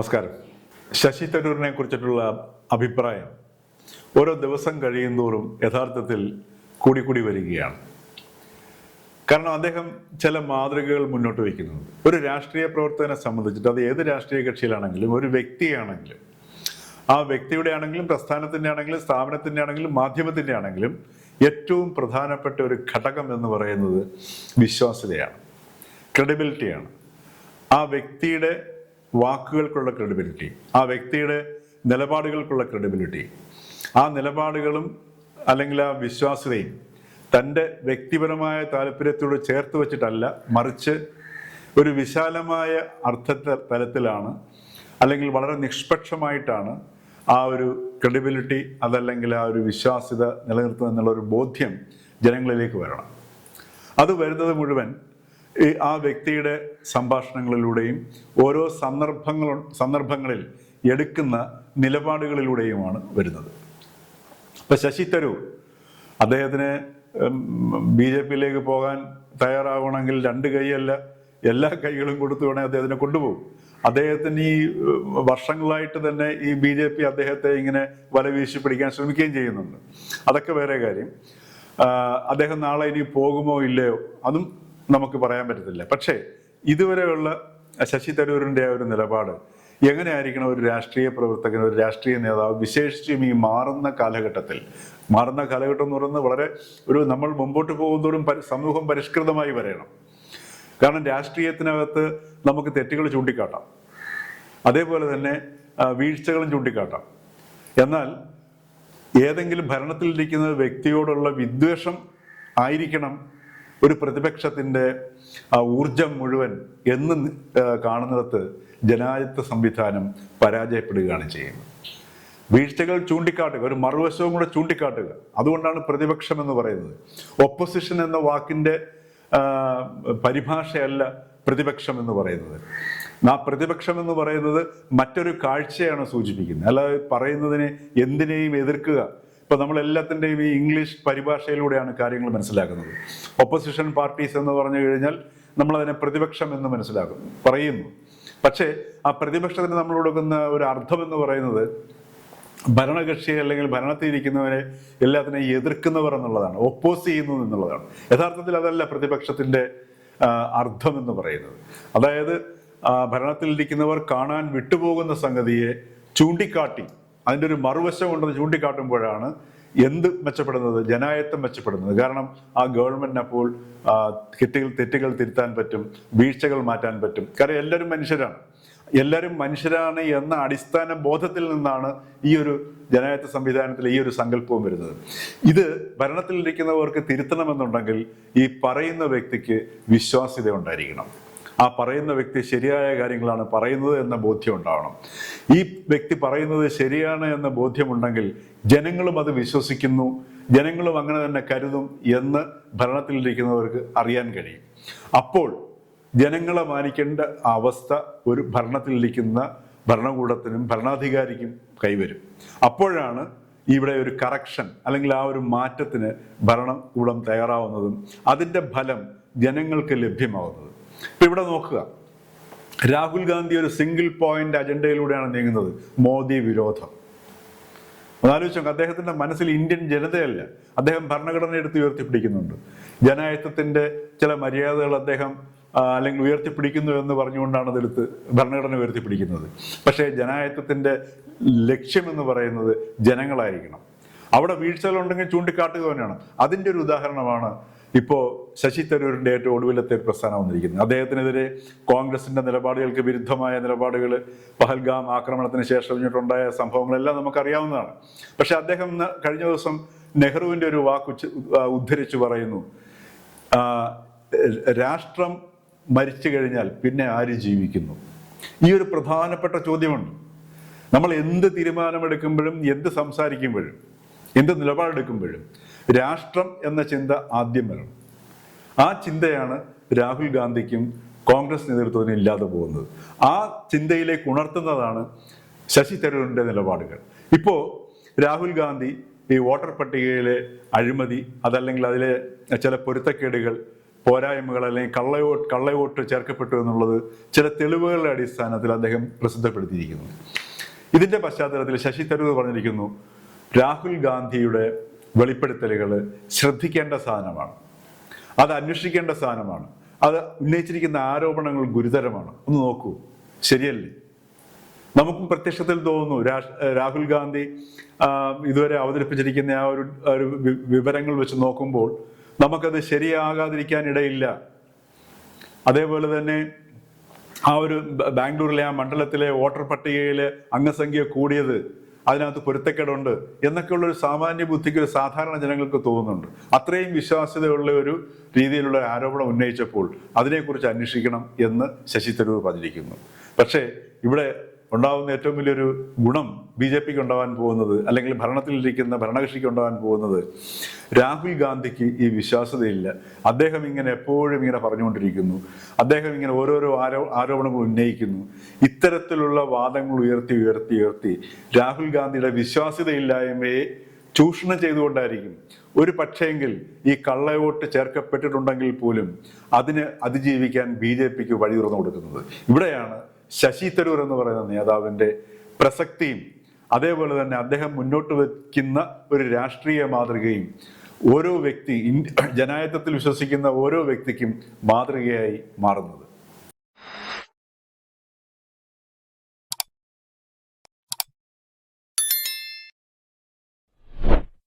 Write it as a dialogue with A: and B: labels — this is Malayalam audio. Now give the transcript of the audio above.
A: നമസ്കാരം. ശശി തരൂരിനെ കുറിച്ചിട്ടുള്ള അഭിപ്രായം ഓരോ ദിവസം കഴിയുന്തോറും യഥാർത്ഥത്തിൽ കൂടിക്കൂടി വരികയാണ്. കാരണം അദ്ദേഹം ചില മാതൃകകൾ മുന്നോട്ട് വയ്ക്കുന്നുണ്ട്. ഒരു രാഷ്ട്രീയ പ്രവർത്തകനെ സംബന്ധിച്ചിട്ട്, അത് ഏത് രാഷ്ട്രീയ കക്ഷിയിലാണെങ്കിലും ഒരു വ്യക്തിയാണെങ്കിലും, ആ വ്യക്തിയുടെ ആണെങ്കിലും പ്രസ്ഥാനത്തിൻ്റെ ആണെങ്കിലും സ്ഥാപനത്തിൻ്റെ ആണെങ്കിലും മാധ്യമത്തിൻ്റെ ആണെങ്കിലും ഏറ്റവും പ്രധാനപ്പെട്ട ഒരു ഘടകം എന്ന് പറയുന്നത് വിശ്വാസ്യതയാണ്, ക്രെഡിബിലിറ്റിയാണ്. ആ വ്യക്തിയുടെ വാക്കുകൾക്കുള്ള ക്രെഡിബിലിറ്റി, ആ വ്യക്തിയുടെ നിലപാടുകൾക്കുള്ള ക്രെഡിബിലിറ്റി, ആ നിലപാടുകളും അല്ലെങ്കിൽ ആ വിശ്വാസ്യതയും തൻ്റെ വ്യക്തിപരമായ താല്പര്യത്തോട് ചേർത്ത് വച്ചിട്ടല്ല, മറിച്ച് ഒരു വിശാലമായ തലത്തിലാണ്, അല്ലെങ്കിൽ വളരെ നിഷ്പക്ഷമായിട്ടാണ് ആ ഒരു ക്രെഡിബിലിറ്റി, അതല്ലെങ്കിൽ ആ ഒരു വിശ്വാസ്യത നിലനിർത്തുക എന്നുള്ളൊരു ബോധ്യം ജനങ്ങളിലേക്ക് വരണം. അത് വരുന്നത് ആ വ്യക്തിയുടെ സംഭാഷണങ്ങളിലൂടെയും ഓരോ സന്ദർഭങ്ങളിൽ എടുക്കുന്ന നിലപാടുകളിലൂടെയുമാണ് വരുന്നത്. ഇപ്പം ശശി തരൂർ അദ്ദേഹത്തിന് BJP-യിലേക്ക് പോകാൻ തയ്യാറാവണമെങ്കിൽ രണ്ട് കൈയല്ല, എല്ലാ കൈകളും കൊടുത്തു വേണേൽ അദ്ദേഹത്തിനെ കൊണ്ടുപോകും. അദ്ദേഹത്തിന് ഈ വർഷങ്ങളായിട്ട് തന്നെ ഈ BJP അദ്ദേഹത്തെ ഇങ്ങനെ വലവീശി പിടിക്കാൻ ശ്രമിക്കുകയും ചെയ്യുന്നുണ്ട്. അതൊക്കെ വേറെ കാര്യം. അദ്ദേഹം നാളെ ഇനി പോകുമോ ഇല്ലയോ അതും നമുക്ക് പറയാൻ പറ്റത്തില്ല. പക്ഷേ ഇതുവരെയുള്ള ശശി തരൂരിൻ്റെ ആ ഒരു നിലപാട് എങ്ങനെയായിരിക്കണം ഒരു രാഷ്ട്രീയ പ്രവർത്തകൻ, ഒരു രാഷ്ട്രീയ നേതാവ്, വിശേഷിച്ചും ഈ മാറുന്ന കാലഘട്ടം എന്ന് പറയുന്നത് വളരെ നമ്മൾ മുമ്പോട്ട് പോകുന്നതോറും സമൂഹം പരിഷ്കൃതമായി വരണം. കാരണം രാഷ്ട്രീയത്തിനകത്ത് നമുക്ക് തെറ്റുകൾ ചൂണ്ടിക്കാട്ടാം, അതേപോലെ തന്നെ വീഴ്ചകളും ചൂണ്ടിക്കാട്ടാം. എന്നാൽ ഏതെങ്കിലും ഭരണത്തിലിരിക്കുന്ന വ്യക്തിയോടുള്ള വിദ്വേഷം ആയിരിക്കണം ഒരു പ്രതിപക്ഷത്തിൻ്റെ ഊർജം മുഴുവൻ എന്ന് കാണുന്നിടത്ത് ജനാധിപത്യ സംവിധാനം പരാജയപ്പെടുകയാണ് ചെയ്യുന്നത്. വീഴ്ചകൾ ചൂണ്ടിക്കാട്ടുക, ഒരു മറുവശവും കൂടെ ചൂണ്ടിക്കാട്ടുക, അതുകൊണ്ടാണ് പ്രതിപക്ഷം എന്ന് പറയുന്നത്. ഒപ്പോസിഷൻ എന്ന വാക്കിൻ്റെ പരിഭാഷയല്ല പ്രതിപക്ഷം എന്ന് പറയുന്നത്. ആ പ്രതിപക്ഷം എന്ന് പറയുന്നത് മറ്റൊരു കാഴ്ചയാണ് സൂചിപ്പിക്കുന്നത്. അല്ലാതെ പറയുന്നതിനെ എന്തിനേയും എതിർക്കുക. ഇപ്പൊ നമ്മളെല്ലാത്തിൻ്റെയും ഈ ഇംഗ്ലീഷ് പരിഭാഷയിലൂടെയാണ് കാര്യങ്ങൾ മനസ്സിലാക്കുന്നത്. ഒപ്പോസിഷൻ പാർട്ടീസ് എന്ന് പറഞ്ഞു കഴിഞ്ഞാൽ നമ്മളതിനെ പ്രതിപക്ഷം എന്ന് പറയുന്നു. പക്ഷേ ആ പ്രതിപക്ഷത്തിന് നമ്മൾ കൊടുക്കുന്ന ഒരു അർത്ഥം എന്ന് പറയുന്നത് ഭരണകക്ഷിയെ അല്ലെങ്കിൽ ഭരണത്തിലിരിക്കുന്നവരെ എല്ലാത്തിനെയും എതിർക്കുന്നവർ എന്നുള്ളതാണ്, ഒപ്പോസ് ചെയ്യുന്നു എന്നുള്ളതാണ്. യഥാർത്ഥത്തിൽ അതല്ല പ്രതിപക്ഷത്തിൻ്റെ അർത്ഥം എന്ന് പറയുന്നത്. അതായത് ഭരണത്തിലിരിക്കുന്നവർ കാണാൻ വിട്ടുപോകുന്ന സംഗതിയെ ചൂണ്ടിക്കാട്ടി അതിൻ്റെ ഒരു മറുവശം കൊണ്ടത് ചൂണ്ടിക്കാട്ടുമ്പോഴാണ് എന്ത് മെച്ചപ്പെടുന്നത്, ജനായത്വം മെച്ചപ്പെടുന്നത്. കാരണം ആ ഗവൺമെന്റിന് അപ്പോൾ തെറ്റുകൾ തിരുത്താൻ പറ്റും, വീഴ്ചകൾ മാറ്റാൻ പറ്റും. കാരണം എല്ലാവരും മനുഷ്യരാണ് എന്ന അടിസ്ഥാന ബോധത്തിൽ നിന്നാണ് ഈ ഒരു ജനായത്വ സംവിധാനത്തിൽ ഈ ഒരു സങ്കല്പവും വരുന്നത്. ഇത് ഭരണത്തിലിരിക്കുന്നവർക്ക് തിരുത്തണമെന്നുണ്ടെങ്കിൽ ഈ പറയുന്ന വ്യക്തിക്ക് വിശ്വാസ്യത ഉണ്ടായിരിക്കണം. ആ പറയുന്ന വ്യക്തി ശരിയായ കാര്യങ്ങളാണ് പറയുന്നത് എന്ന ബോധ്യം ഉണ്ടാവണം. ഈ വ്യക്തി പറയുന്നത് ശരിയാണ് എന്ന ബോധ്യമുണ്ടെങ്കിൽ ജനങ്ങളും അത് വിശ്വസിക്കുന്നു, ജനങ്ങളും അങ്ങനെ തന്നെ കരുതും എന്ന് ഭരണത്തിലിരിക്കുന്നവർക്ക് അറിയാൻ കഴിയും. അപ്പോൾ ജനങ്ങളെ മാനിക്കേണ്ട അവസ്ഥ ഒരു ഭരണത്തിലിരിക്കുന്ന ഭരണകൂടത്തിനും ഭരണാധികാരിക്കും കൈവരും. അപ്പോഴാണ് ഇവിടെ ഒരു കറക്ഷൻ അല്ലെങ്കിൽ ആ ഒരു മാറ്റത്തിന് ഭരണകൂടം തയ്യാറാവുന്നതും അതിൻ്റെ ഫലം ജനങ്ങൾക്ക് ലഭ്യമാവുന്നതും. ഇപ്പം ഇവിടെ നോക്കുക, രാഹുൽ ഗാന്ധി ഒരു സിംഗിൾ പോയിന്റ് അജണ്ടയിലൂടെയാണ് നീങ്ങുന്നത്, മോദി വിരോധം. അതാലോചിച്ചു, അദ്ദേഹത്തിന്റെ മനസ്സിൽ ഇന്ത്യൻ ജനതയല്ല, അദ്ദേഹം ഭരണഘടന എടുത്ത് ഉയർത്തിപ്പിടിക്കുന്നുണ്ട്. ജനായത്വത്തിന്റെ ചില മര്യാദകൾ അദ്ദേഹം അല്ലെങ്കിൽ ഉയർത്തിപ്പിടിക്കുന്നു എന്ന് പറഞ്ഞുകൊണ്ടാണ് അതെടുത്ത് ഭരണഘടന ഉയർത്തിപ്പിടിക്കുന്നത്. പക്ഷേ ജനായത്വത്തിന്റെ ലക്ഷ്യമെന്ന് പറയുന്നത് ജനങ്ങളായിരിക്കണം. അവിടെ വീഴ്ചകളുണ്ടെങ്കിൽ ചൂണ്ടിക്കാട്ടുക തന്നെയാണ്. അതിൻ്റെ ഒരു ഉദാഹരണമാണ് ഇപ്പോൾ ശശി തരൂരിൻ്റെ ഏറ്റവും ഒടുവിലത്തെ പ്രസ്ഥാനം വന്നിരിക്കുന്നത്. അദ്ദേഹത്തിനെതിരെ കോൺഗ്രസിൻ്റെ നിലപാടുകൾക്ക് വിരുദ്ധമായ നിലപാടുകൾ, പഹൽഗാം ആക്രമണത്തിന് ശേഷം ഇങ്ങോട്ടുണ്ടായ സംഭവങ്ങളെല്ലാം നമുക്കറിയാവുന്നതാണ്. പക്ഷെ അദ്ദേഹം കഴിഞ്ഞ ദിവസം നെഹ്റുവിൻ്റെ ഒരു വാക്ക് ഉദ്ധരിച്ചു പറയുന്നു, രാഷ്ട്രം മരിച്ചു കഴിഞ്ഞാൽ പിന്നെ ആര് ജീവിക്കുന്നു? ഈ ഒരു പ്രധാനപ്പെട്ട ചോദ്യമുണ്ട്. നമ്മൾ എന്ത് തീരുമാനമെടുക്കുമ്പോഴും, എന്ത് സംസാരിക്കുമ്പോഴും, എന്ത് നിലപാടെടുക്കുമ്പോഴും രാഷ്ട്രം എന്ന ചിന്ത ആദ്യം വരണം. ആ ചിന്തയാണ് രാഹുൽ ഗാന്ധിക്കും കോൺഗ്രസ് നേതൃത്വത്തിനും ഇല്ലാതെ പോകുന്നത്. ആ ചിന്തയിലേക്ക് ഉണർത്തുന്നതാണ് ശശി തരൂരിൻ്റെ നിലപാടുകൾ. ഇപ്പോൾ രാഹുൽ ഗാന്ധി ഈ വോട്ടർ പട്ടികയിലെ അഴിമതി, അതല്ലെങ്കിൽ അതിലെ ചില പൊരുത്തക്കേടുകൾ പോരായ്മകൾ അല്ലെങ്കിൽ കള്ളവോട്ട് ചേർക്കപ്പെട്ടു എന്നുള്ളത് ചില തെളിവുകളുടെ അടിസ്ഥാനത്തിൽ അദ്ദേഹം പ്രസിദ്ധപ്പെടുത്തിയിരിക്കുന്നു. ഇതിന്റെ പശ്ചാത്തലത്തിൽ ശശി തരൂർ പറഞ്ഞിരിക്കുന്നു, രാഹുൽ ഗാന്ധിയുടെ വെളിപ്പെടുത്തലുകൾ ശ്രദ്ധിക്കേണ്ട സാധനമാണ്, അത് അന്വേഷിക്കേണ്ട സാധനമാണ്, അത് ഉന്നയിച്ചിരിക്കുന്ന ആരോപണങ്ങൾ ഗുരുതരമാണ്, ഒന്ന് നോക്കൂ, ശരിയല്ലേ? നമുക്കും പ്രത്യക്ഷത്തിൽ തോന്നുന്നു രാഹുൽ ഗാന്ധി ഇതുവരെ അവതരിപ്പിച്ചിരിക്കുന്ന ആ ഒരു വിവരങ്ങൾ വെച്ച് നോക്കുമ്പോൾ നമുക്കത് ശരിയാകാതിരിക്കാൻ ഇടയില്ല. അതേപോലെ തന്നെ ആ ഒരു ബാംഗ്ലൂരിലെ ആ മണ്ഡലത്തിലെ വോട്ടർ പട്ടികയിലെ അംഗസംഖ്യ കൂടിയത്, അതിനകത്ത് പൊരുത്തക്കേടുണ്ട് എന്നൊക്കെയുള്ള ഒരു സാമാന്യ ബുദ്ധിക്ക് ഒരു സാധാരണ ജനങ്ങൾക്ക് തോന്നുന്നുണ്ട്. അത്രയും വിശ്വാസ്യതയുള്ള ഒരു രീതിയിലുള്ള ആരോപണം ഉന്നയിച്ചപ്പോൾ അതിനെക്കുറിച്ച് അന്വേഷിക്കണം എന്ന് ശശി തരൂർ പറഞ്ഞിരിക്കുന്നു. പക്ഷേ ഇവിടെ ഉണ്ടാകുന്ന ഏറ്റവും വലിയൊരു ഗുണം BJPക്ക് ഉണ്ടാകാൻ പോകുന്നത്, അല്ലെങ്കിൽ ഭരണത്തിലിരിക്കുന്ന ഭരണകക്ഷിക്ക് ഉണ്ടാകാൻ പോകുന്നത്, രാഹുൽ ഗാന്ധിക്ക് ഈ വിശ്വാസ്യതയില്ല. അദ്ദേഹം ഇങ്ങനെ എപ്പോഴും ഇങ്ങനെ പറഞ്ഞുകൊണ്ടിരിക്കുന്നു, അദ്ദേഹം ഇങ്ങനെ ഓരോരോ ആരോപണങ്ങൾ ഉന്നയിക്കുന്നു. ഇത്തരത്തിലുള്ള വാദങ്ങൾ ഉയർത്തി രാഹുൽ ഗാന്ധിയുടെ വിശ്വാസ്യതയില്ലായ്മയെ ചൂഷണം ചെയ്തുകൊണ്ടായിരിക്കും ഒരു പക്ഷേങ്കിൽ ഈ കള്ളവോട്ട് ചേർക്കപ്പെട്ടിട്ടുണ്ടെങ്കിൽ പോലും അതിന് അതിജീവിക്കാൻ BJPക്ക് വഴി തുറന്നു കൊടുക്കുന്നത്. ഇവിടെയാണ് ശശി തരൂർ എന്ന് പറയുന്ന നേതാവിൻ്റെ പ്രസക്തിയും അതേപോലെ തന്നെ അദ്ദേഹം മുന്നോട്ട് വയ്ക്കുന്ന ഒരു രാഷ്ട്രീയ മാതൃകയും ഓരോ വ്യക്തി ജനാധിപത്യത്തിൽ വിശ്വസിക്കുന്ന ഓരോ വ്യക്തിക്കും മാതൃകയായി മാറുന്നത്.